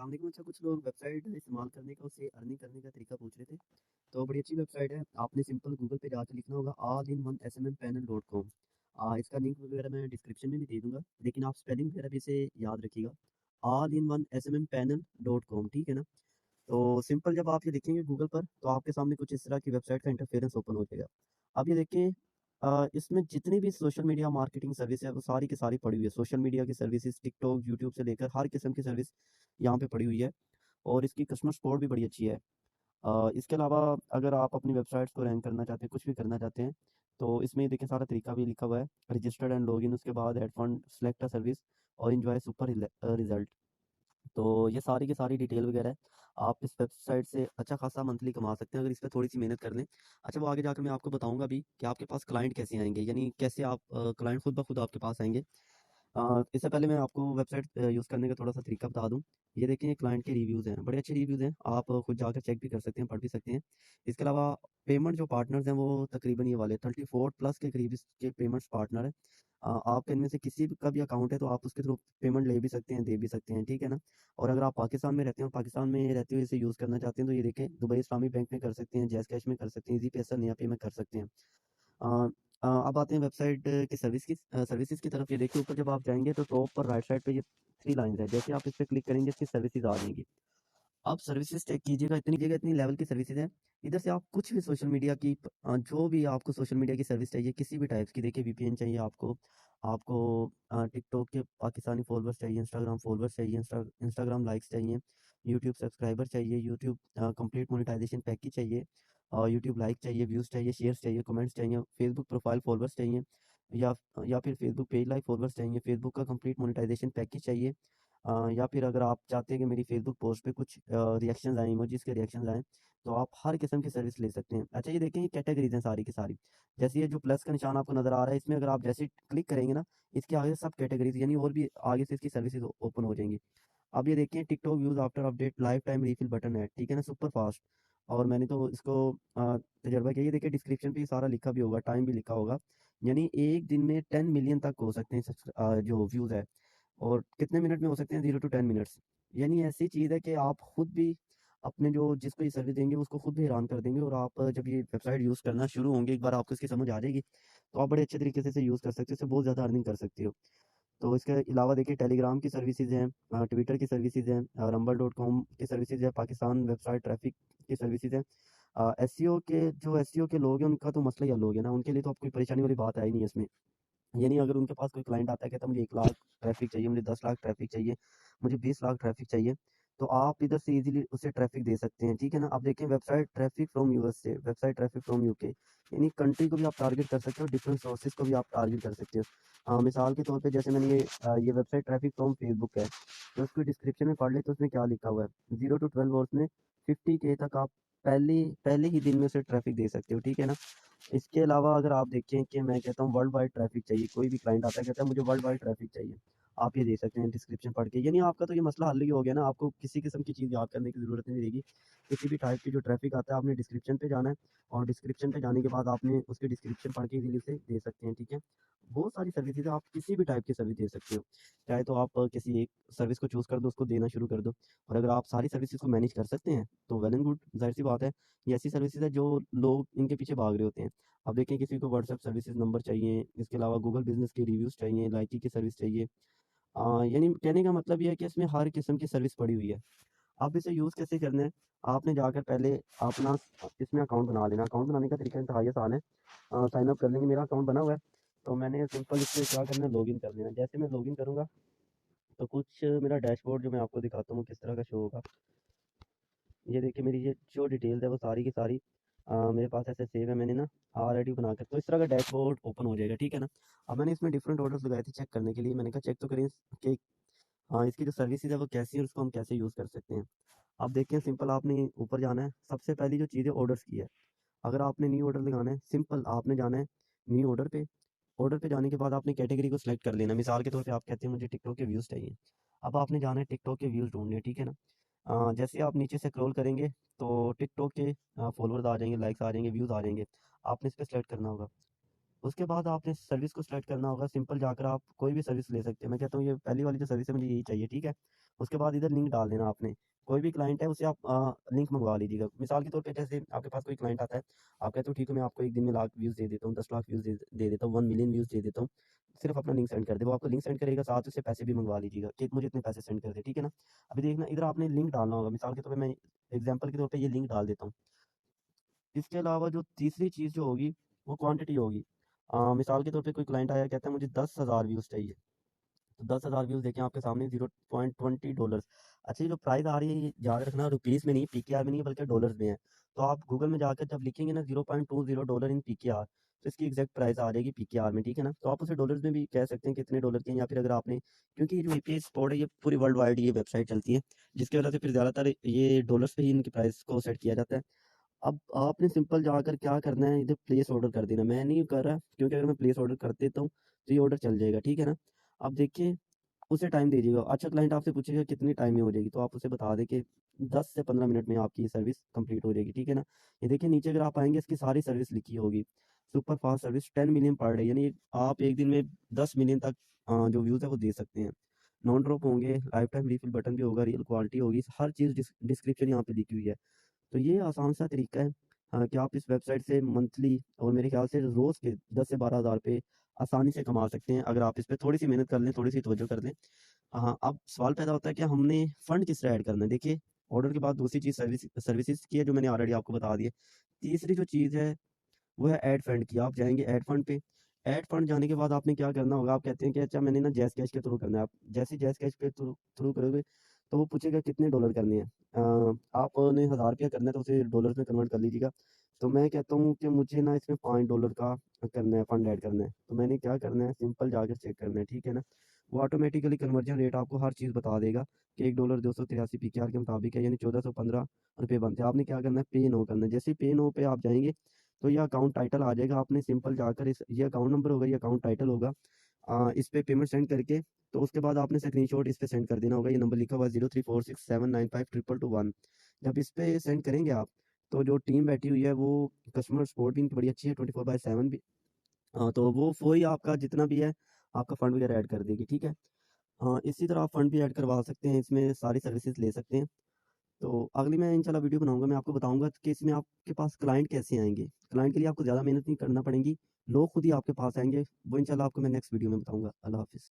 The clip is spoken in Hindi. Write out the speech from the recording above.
अस्सलामुअलैकुम। अच्छा, कुछ लोग वेबसाइट इस्तेमाल करने का, उससे अर्निंग करने का तरीका पूछ रहे थे। तो बड़ी अच्छी वेबसाइट है। आपने सिंपल गूगल पे जाके लिखना होगा all-in-one-smmpanel.com। इसका लिंक वगैरह मैं डिस्क्रिप्शन में भी दे दूंगा, लेकिन आप स्पेलिंग वगैरह भी इसे याद रखिएगा। all-in-one-smmpanel.com, ठीक है ना। तो सिंपल जब आप ये लिखेंगे गूगल पर, तो आपके सामने कुछ इस तरह की वेबसाइट का इंटरफेरेंस ओपन हो जाएगा। अब ये देखें, इसमें जितनी भी सोशल मीडिया मार्केटिंग सर्विस है वो सारी की सारी पड़ी हुई है। सोशल मीडिया की सर्विसेज, टिकटॉक, यूट्यूब से लेकर हर किस्म की सर्विस यहाँ पे पड़ी हुई है। और इसकी कस्टमर सपोर्ट भी बड़ी अच्छी है। इसके अलावा अगर आप अपनी वेबसाइट्स को रैंक करना चाहते हैं, कुछ भी करना चाहते हैं, तो इसमें देखिए सारा तरीका भी लिखा हुआ है। रजिस्टर्ड एंड लॉगिन, उसके बाद add fund, select a service और एंजॉय सुपर रिजल्ट। तो ये सारी की सारी डिटेल वगैरह है। आप इस वेबसाइट से अच्छा खासा मंथली कमा सकते हैं अगर इस पे थोड़ी सी मेहनत कर लें। अच्छा, वो आगे जाकर मैं आपको बताऊंगा भी कि आपके पास क्लाइंट कैसे आएंगे, यानी कैसे आप क्लाइंट खुद ब खुद आपके पास आएंगे। इससे पहले मैं आपको वेबसाइट यूज़ करने का थोड़ा सा तरीका बता दूं। ये देखिए, ये क्लाइंट के रिव्यूज़ हैं, बड़े अच्छे रिव्यूज़ हैं। आप खुद जाकर चेक भी कर सकते हैं, पढ़ भी सकते हैं। इसके अलावा पेमेंट जो पार्टनर्स हैं वो तकरीबन ये वाले 34 प्लस के करीब इसके पेमेंट्स पार्टनर हैं। आपके इनमें से किसी का भी अकाउंट है तो आप उसके थ्रू पेमेंट ले भी सकते हैं, दे भी सकते हैं, ठीक है ना। और अगर आप पाकिस्तान में रहते हैं और पाकिस्तान में रहते हुए इसे यूज़ करना चाहते हैं, तो ये देखें, दुबई इस्लामी बैंक में कर सकते हैं, जैज़ कैश में कर सकते हैं, ईज़ी पैसा, निया पे में कर सकते हैं। अ अब आते हैं वेबसाइट की सर्विसेज़ की तरफ। ये देखिए, ऊपर जब आप जाएँगे तो टॉप पर राइट साइड पे ये 3 लाइन्स है। जैसे आप इस पे क्लिक करेंगे, इसकी सर्विसेज़ आ जाएँगी। आप सर्विसेज़ चेक कीजिएगा, इतनी लेवल की सर्विसेज़ हैं। इधर से आप कुछ भी सोशल मीडिया की जो भी आपको सोशल मीडिया की सर्विस चाहिए, किसी भी टाइप्स की, देखिए वीपीएन चाहिए आपको, आपको टिकटॉक के पाकिस्तानी फॉलोअर्स चाहिए, इंस्टाग्राम फॉलोअर्स चाहिए, इंस्टाग्राम लाइक्स चाहिए, यूट्यूब सब्सक्राइबर चाहिए, यूट्यूब कंप्लीट मोनेटाइजेशन पैकेज चाहिए, यूट्यूब लाइक चाहिए, व्यूज़ चाहिए, शेयर्स चाहिए, कमेंट्स चाहिए, फेसबुक प्रोफाइल फॉलोअर्स चाहिए, या या फिर फेसबुक पेज लाइक फॉलोअर्स चाहिए, फेसबुक का कंप्लीट मोनेटाइजेशन पैकेज चाहिए, या फिर अगर आप चाहते हैं कि मेरी फेसबुक पोस्ट पे कुछ रिएक्शंस आए, इमोजीज के रिएक्शंस आएँ, तो आप हर किस्म की सर्विस ले सकते हैं। अच्छा, ये देखें, ये कैटेगरीज़ हैं सारी की सारी। जैसे ये जो प्लस का निशान आपको नज़र आ रहा है, इसमें अगर आप जैसे ही क्लिक करेंगे ना, इसके आगे सब कैटेगरीज़, यानी और भी आगे से इसकी सर्विसेज़ ओपन हो जाएँगी। अब ये देखिए, TikTok views after update, life time refill button है, ठीक है ना, सुपर फास्ट। और मैंने तो इसको तजुर्बा किया। ये देखिए, डिस्क्रिप्शन पे ये सारा लिखा भी होगा, टाइम भी लिखा होगा। यानी एक दिन में 10 मिलियन तक हो सकते हैं जो व्यूज़ है। और कितने मिनट में हो सकते हैं? 0 टू 10 मिनट्स। यानी ऐसी चीज़ है कि आप खुद भी अपने जो जिसको ये सर्विस देंगे उसको खुद भी हैरान कर देंगे। और आप जब ये वेबसाइट यूज़ करना शुरू होंगे, एक बार आपको इसकी समझ आ जाएगी, तो आप बड़े अच्छे तरीके से इसे यूज़ कर सकते हो, इससे बहुत ज़्यादा अर्निंग कर सकते हो। तो इसके अलावा देखिए, टेलीग्राम की सर्विसेज़ हैं, ट्विटर की सर्विसेज़ हैं, रंबल डॉट कॉम की सर्विसेज़ है, पाकिस्तान वेबसाइट ट्रैफ़िक की सर्विसेज़ हैं। एसईओ के लोग हैं, उनका तो मसला ही हल हो गया ना, उनके लिए तो अब कोई परेशानी वाली बात है ही नहीं है इसमें। यानी अगर उनके पास कोई क्लाइंट आता है, कहता है मुझे 1 लाख ट्रैफ़िक चाहिए, मुझे 10 लाख ट्रैफ़िक चाहिए, मुझे 20 लाख ट्रैफ़िक चाहिए, तो आप इधर से ईज़िली उसे ट्रैफ़िक दे सकते हैं, ठीक है ना। अब देखिए, website traffic from USA, website traffic from UK, यानी कंट्री को भी आप टारगेट कर सकते हो, डिफरेंट सोर्सेज़ को भी आप टारगेट कर सकते हो। मिसाल के तौर पे जैसे मैंने ये वेबसाइट ट्रैफ़िक फ्रॉम फेसबुक है, तो उसको डिस्क्रिप्शन में पढ़ लें, तो उसमें क्या लिखा हुआ है, 0 टू 12 आवर्स में 50 के तक आप पहले पहले ही दिन में उसे ट्रैफ़िक दे सकते हो, ठीक है ना। इसके अलावा अगर आप देखें कि मैं कहता हूँ वर्ल्ड वाइड ट्रैफ़िक चाहिए, कोई भी क्लाइंट आता है, कहता है मुझे वर्ल्ड वाइड ट्रैफ़िक चाहिए, आप ये दे सकते हैं डिस्क्रिप्शन पढ़ के। यानी आपका तो ये मसला हल ही हो गया ना, आपको किसी किस्म की चीज़ याद करने की ज़रूरत नहीं रहेगी। किसी भी टाइप की जो ट्रैफ़िक आता है, आपने डिस्क्रिप्शन पे जाना है, और डिस्क्रिप्शन पे जाने के बाद आपने उसकी डिस्क्रिप्शन पढ़ के इज़िली उसे दे सकते हैं, ठीक है। बहुत सारी सर्विसेज़ है, आप किसी भी टाइप की सर्विस दे सकते हो। चाहे तो आप किसी एक सर्विस को चूज़ कर दो, उसको देना शुरू कर दो। और अगर आप सारी सर्विसेज़ को मैनेज कर सकते हैं, तो वेल एंड गुड, ज़ाहिर-सी बात है। ये ऐसी सर्विसेज़ है जो लोग इनके पीछे भाग रहे होते हैं। अब देखिए, किसी को व्हाट्सएप सर्विसेज नंबर चाहिए, इसके अलावा गूगल बिज़नेस के रिव्यूज़ चाहिए, लाइकी की सर्विस चाहिए। यानी कहने का मतलब ये है कि इसमें हर किस्म की सर्विस पड़ी हुई है। अब इसे यूज़ कैसे करना है? आपने जाकर पहले अपना इसमें अकाउंट बना लेना। अकाउंट बनाने का तरीका इंतहाई आसान है। साइन अप कर लेंगे, मेरा अकाउंट बना हुआ है, तो मैंने सिंपल इसमें क्या करना है, लॉगिन कर लेना। जैसे मैं लॉगिन करूँगा, तो कुछ मेरा डैशबोर्ड जो मैं आपको दिखाता हूँ किस तरह का शो होगा। ये देखिए, मेरी ये जो डिटेल्स है वो सारी की सारी मेरे पास ऐसे सेव है, मैंने ना ऑलरेडी बनाकर, तो इस तरह का डैशबोर्ड ओपन हो जाएगा, ठीक है ना। अब मैंने इसमें डिफरेंट ऑर्डर्स लगाए थे चेक करने के लिए। मैंने कहा चेक तो करें कि हाँ, इसकी जो सर्विसेज है वो कैसी है और उसको हम कैसे यूज़ कर सकते हैं। अब देखिए, सिंपल आपने ऊपर जाना है, सबसे पहली जो चीज़ है ऑर्डर्स की है। अगर आपने न्यू ऑर्डर लगाना है, सिंपल आपने जाना है न्यू ऑर्डर पे। ऑर्डर पे जाने के बाद आपने कैटेगरी को सिलेक्ट कर लेना। मिसाल के तौर पे आप कहते हैं मुझे टिकटॉक के व्यूज़ चाहिए। अब आपने जाना है टिकटॉक के व्यूज़ ढूँढने, ठीक है ना। जैसे आप नीचे से स्क्रॉल करेंगे, तो टिकटॉक के फॉलोअर्स आ जाएँगे, लाइक्स आ जाएँगे, व्यूज़ आ जाएँगे। आपने इस पे सिलेक्ट करना होगा। उसके बाद आपने सर्विस को सिलेक्ट करना होगा। सिंपल जाकर आप कोई भी सर्विस ले सकते हैं। मैं कहता हूँ ये पहली वाली जो सर्विस है मुझे यही चाहिए, ठीक है। उसके बाद इधर लिंक डाल देना आपने। कोई भी क्लाइंट है उससे आप लिंक मंगवा लीजिएगा। मिसाल के तौर पे जैसे आपके पास कोई क्लाइंट आता है, आप कहते हो ठीक है मैं आपको 1 दिन में लाख व्यूज़ दे देता हूँ, 10 लाख व्यूज़ दे देता हूँ, 1 मिलियन व्यूज़ दे देता हूँ। सिर्फ़ अपना लिंक सेंड कर दे। वो आपको लिंक सेंड करेगा, साथ उससे पैसे भी मंगवा लीजिएगा कि मुझे इतने पैसे सेंड कर दे, ठीक है ना? अभी देखना इधर आपने लिंक डालना होगा। मिसाल के तौर पे मैं एग्ज़ाम्पल के तौर पे ये लिंक डाल देता हूँ। इसके अलावा जो तीसरी चीज़ जो होगी वो क्वांटिटी होगी। मिसाल के तौर पे कोई क्लाइंट आया कहता है मुझे 10,000 व्यूज़ चाहिए। तो 10,000 व्यूज़ देखें आपके सामने $0.20। अच्छा, ये जो प्राइस आ रही है ये याद रखना रुपीस में नहीं, पीकेआर में नहीं बल्कि डॉलर्स में है। तो आप गूगल में जाकर जब लिखेंगे ना $0.20 इन पीकेआर, तो इसकी एग्जैक्ट प्राइस आ जाएगी पीकेआर में, ठीक है ना? तो आप उसे डॉलर्स में भी कह सकते हैं कितने डॉलर के हैं, या फिर अगर आपने, क्योंकि ये जो एपीआई सपोर्ट है ये पूरी वर्ल्ड वाइड ये वेबसाइट चलती है, जिसकी वजह से फिर ज़्यादातर ये डॉलर्स पे ही इनकी प्राइस को सेट किया जाता है। अब आपने सिंपल जाकर क्या करना है, इधर प्लेस ऑर्डर कर देना। मैं नहीं कर रहा क्योंकि अगर मैं प्लेस ऑर्डर कर देता हूँ तो ये ऑर्डर चल जाएगा, ठीक है ना? अब देखिए उसे टाइम दे दीजिएगा। अच्छा, क्लाइंट आपसे पूछेगा कितनी टाइम में हो जाएगी, तो आप उसे बता दें कि 10 से 15 मिनट में आपकी सर्विस कंप्लीट हो जाएगी, ठीक है ना? ये देखिए नीचे अगर आप आएँगे इसकी सारी सर्विस लिखी होगी। Super fast service 10 million per day, यानी आप एक दिन में 10 मिलियन तक जो व्यूज़ है वो दे सकते हैं। नॉन ड्रॉप होंगे, लाइफ टाइम रिफिल बटन भी होगा, रियल क्वालिटी होगी, हर चीज़ डिस्क्रिप्शन यहाँ पे लिखी हुई है। तो ये आसान सा तरीका है कि आप इस वेबसाइट से मंथली और मेरे ख्याल से रोज़ के 10 से 12 हज़ार रुपए आसानी से कमा सकते हैं, अगर आप इस पे थोड़ी-सी मेहनत कर लें, थोड़ी-सी तवज्जो कर लें। हाँ, अब सवाल पैदा होता है कि हमने फ़ंड किस तरह ऐड करना है? देखिए, ऑर्डर के बाद दूसरी चीज़ सर्विसेज़ की है जो मैंने ऑलरेडी आपको बता दी है। तीसरी जो चीज़ है वो है ऐड फंड की। आप जाएँगे ऐड फंड पे, ऐड फंड जाने के बाद आपने क्या करना होगा, आप कहते हैं कि अच्छा मैंने ना जैज़ कैश के थ्रू करना है। आप जैसे ही जैज़ कैश के थ्रू थ्रू करोगे तो वो पूछेगा कितने डॉलर करने हैं। आपने ₹1000 करना है तो उसे डॉलर्स में कन्वर्ट कर लीजिएगा। तो मैं कहता हूँ कि मुझे ना इसमें $5 का करना है, फंड ऐड करना है। तो मैंने क्या करना है, सिंपल जाकर चेक करना है, ठीक है ना? वो ऑटोमेटिकली कन्वर्जन रेट आपको हर चीज़ बता देगा कि $1 283 पीकेआर के मुताबिक है, यानी ₹1415 बनते हैं। आपने क्या करना है, पे नो करना है। जैसे ही पे नो पे आप जाएँगे तो ये अकाउंट टाइटल आ जाएगा। आपने सिंपल जाकर इस ये अकाउंट नंबर होगा, ये अकाउंट टाइटल होगा। इस पे पेमेंट सेंड करके तो उसके बाद आपने स्क्रीनशॉट इस पे सेंड कर देना होगा। ये नंबर लिखा हुआ है 0346795222। जब इस पे सेंड करेंगे आप, तो जो टीम बैठी हुई है वो कस्टमर सपोर्ट भी इनकी बड़ी अच्छी है, 24/7 भी। तो वो ही आपका जितना भी है, आपका फंड वगैरह ऐड कर देगी, ठीक है? इसी तरह आप फंड भी ऐड करवा सकते हैं, इसमें सारी सर्विसेज़ ले सकते हैं। तो अगली मैं इंशाल्लाह वीडियो बनाऊँगा, मैं आपको बताऊँगा कि इसमें आपके पास क्लाइंट कैसे आएँगे। क्लाइंट के लिए आपको ज़्यादा मेहनत नहीं करना पड़ेगी, लोग खुद ही आपके पास आएँगे। वो इंशाल्लाह आपको मैं नेक्स्ट वीडियो में बताऊँगा। अल्लाह हाफ़िज़।